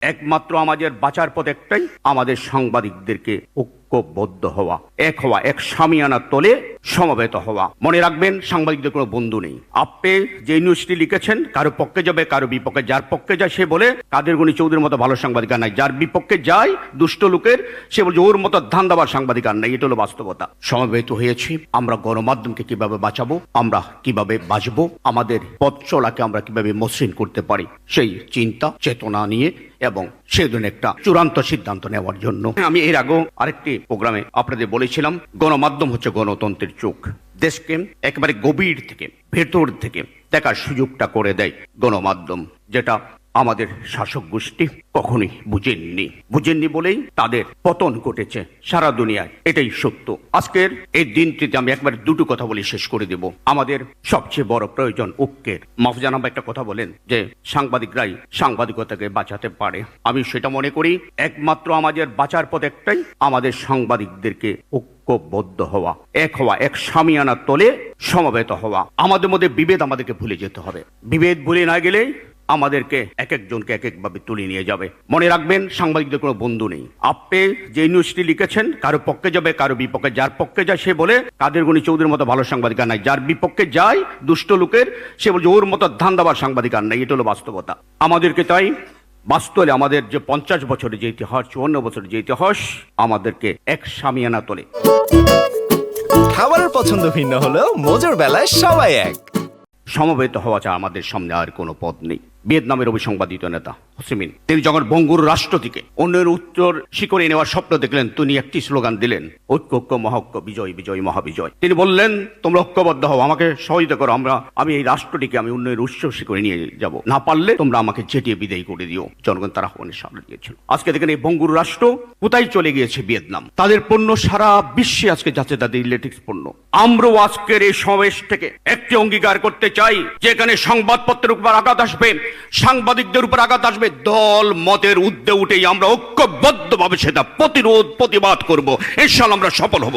একমাত্র আমাদের বাঁচার পথ একটাই, আমাদের সাংবাদিকদেরকে ঐক্যবদ্ধ হওয়া, এক সামিয়ানা তলে সমবেত হওয়া। মনে রাখবেন, সাংবাদিকদের কোনো বন্ধু নেই। আপনি যে নিউজটি লিখেছেন কারো পক্ষে যাবে কারো বিপক্ষে, যার পক্ষে যায় সে বলে কাদের গনি চৌধুরীর মতো ভালো সাংবাদিক আর নাই, যার বিপক্ষে যায় দুষ্ট লোকের সে বলছে ওর মতো ধান্দাবার সাংবাদিক আর নাই। এটা হলো বাস্তবতা। সমবেত হয়েছি আমরা গণমাধ্যমকে কিভাবে বাঁচাবো, আমরা কিভাবে বাঁচবো, আমাদের পথ চলাকে আমরা কিভাবে মসৃণ করতে পারি সেই চিন্তা চেতনা নিয়ে এবং সেদিন একটা চূড়ান্ত সিদ্ধান্ত নেওয়ার জন্য। আমি এর আগেও আরেকটি প্রোগ্রামে আপনাদের বলেছিলাম, গণমাধ্যম হচ্ছে গণতন্ত্রের চোখ। দেশকে একেবারে গভীর থেকে ভেতর থেকে দেখার সুযোগটা করে দেয় গণমাধ্যম, যেটা আমাদের শাসক গোষ্ঠী কখনোই বুঝেননি বলেই তাদের পতন ঘটেছে সারা দুনিয়ায়। এটাই সত্য। আজকের এই দিনটিতে আমি একবার দুটো কথা বলে শেষ করে দেব। আমাদের সবচেয়ে বড় প্রয়োজন ঐক্যের। মাহফুজান আহমেদ একটা কথা বলেন যে সাংবাদিকরাই সাংবাদিকতাকে বাঁচাতে পারে। আমি সেটা মনে করি একমাত্র আমাদের বাঁচার পথ একটাই, আমাদের সাংবাদিকদেরকে ঐক্যবদ্ধ হওয়া, এক সামিয়ানা তলে সমবেত হওয়া। আমাদের মধ্যে বিভেদ আমাদেরকে ভুলে যেতে হবে। বিভেদ ভুলে না গেলে আমাদেরকে এক একজনকে এক একভাবে তুলে নিয়ে যাবে। মনে রাখবেন, সাংবাদিকদের কোনো বন্ধু নেই। আপনি যে নিউজটি লিখেছেন কারো পক্ষে যাবে কারো বিপক্ষে, যার পক্ষে যায় সে বলে কাদের গনি চৌধুরীর মতো ভালো সাংবাদিক আর নাই, যার বিপক্ষে যায় দুষ্ট লোকের সে বলছে ওর মতো ধান্দাবার সাংবাদিক আর নাই। এটা হলো বাস্তবতা। আমাদেরকে তাই বাস্তবে আমাদের যে 50 বছরের যে ইতিহাস, 54 বছরের যে ইতিহাস, আমাদেরকে এক সামিয়ানা তোলে। খাবারের পছন্দ ভিন্ন হলেও মজার বেলায় সবাই এক। সমবেত হওয়া ছাড়া আমাদের সামনে আর কোনো পথ নেই। ভিয়েতনামের অবিসংবাদিত নেতা হো চি মিন, তিনি যখন বঙ্গুর রাষ্ট্র থেকে অন্যের উত্তর শিকড়ে নেওয়ার স্বপ্ন দেখলেন, তিনি একটি স্লোগান দিলেন, ঐক্য ঐক্য মহাঐক্য, বিজয় বিজয় মহাবিজয়। তিনি বললেন তোমরা ঐক্যবদ্ধ হও, আমাকে সহযোগিতা করো, আমি এই রাষ্ট্রটিকে আমি অন্যের উৎস শিকড়ে নিয়ে যাব, না পারলে তোমরা আমাকে চেটিয়ে বিদায় করে দিও। জনগণ তারা আহ্বানের সামনে দিয়েছিল। আজকে দেখেন এই বঙ্গুর রাষ্ট্র কোথায় চলে গিয়েছে, ভিয়েতনাম। তাদের পণ্য সারা বিশ্বে আজকে যাচ্ছে, তাদের ইলেকট্রিক্স পণ্য। আমরাও আজকের এই সমাবেশ থেকে একটি অঙ্গীকার করতে চাই, যেখানে সংবাদপত্রের উপর আঘাত আসবে, সাংবাদিকদের উপর আঘাত আসবে, দল মতের ঊর্ধ্বে উঠেই আমরা ঐক্যবদ্ধভাবে সেটা প্রতিবাদ করব। ইনশাআল্লাহ আমরা সফল হব।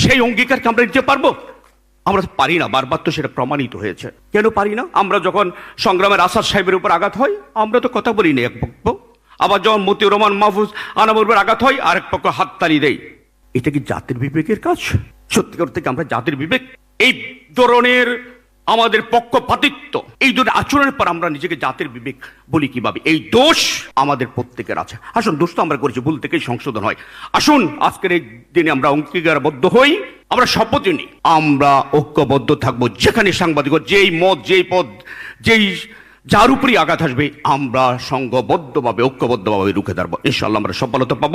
সেই অঙ্গীকারকে আমরা নিতে পারবো? আমরা পারি না। বারবার তো সেটা প্রমাণিত হয়েছে। কেন পারি না? আমরা যখন সংগ্রামের আসাদ সাহেবের উপর আঘাত হয় আমরা তো কথা বলি না এক পক্ষ, আবার যখন মতিউর রহমান মাহফুজ আনামের উপর আঘাত হয় আরেক পক্ষ হাততালি দেয়। এটা কি জাতির বিবেকের কাজ? সত্যি করতে কি আমরা জাতির বিবেক, এই ধরনের আমাদের পক্ষপাতিত্ব, এই ধরনের আচরণের পর আমরা নিজেকে জাতির বিবেক বলি কিভাবে? এই দোষ আমাদের প্রত্যেকের আছে। আসুন, দোষ তো আমরা করেছি, ভুল থেকেই সংশোধন হয়। আসুন আজকের এই দিনে আমরা অঙ্গীকারবদ্ধ হই, আমরা শপথ নিই, আমরা ঐক্যবদ্ধ থাকবো। যেখানে সাংবাদিক যেই মত যেই পদ যার উপরই আঘাত আসবে আমরা সংঘবদ্ধভাবে ঐক্যবদ্ধভাবে রুখে দাঁড়াবো। ইনশাআল্লাহ আমরা সফলতা পাবো।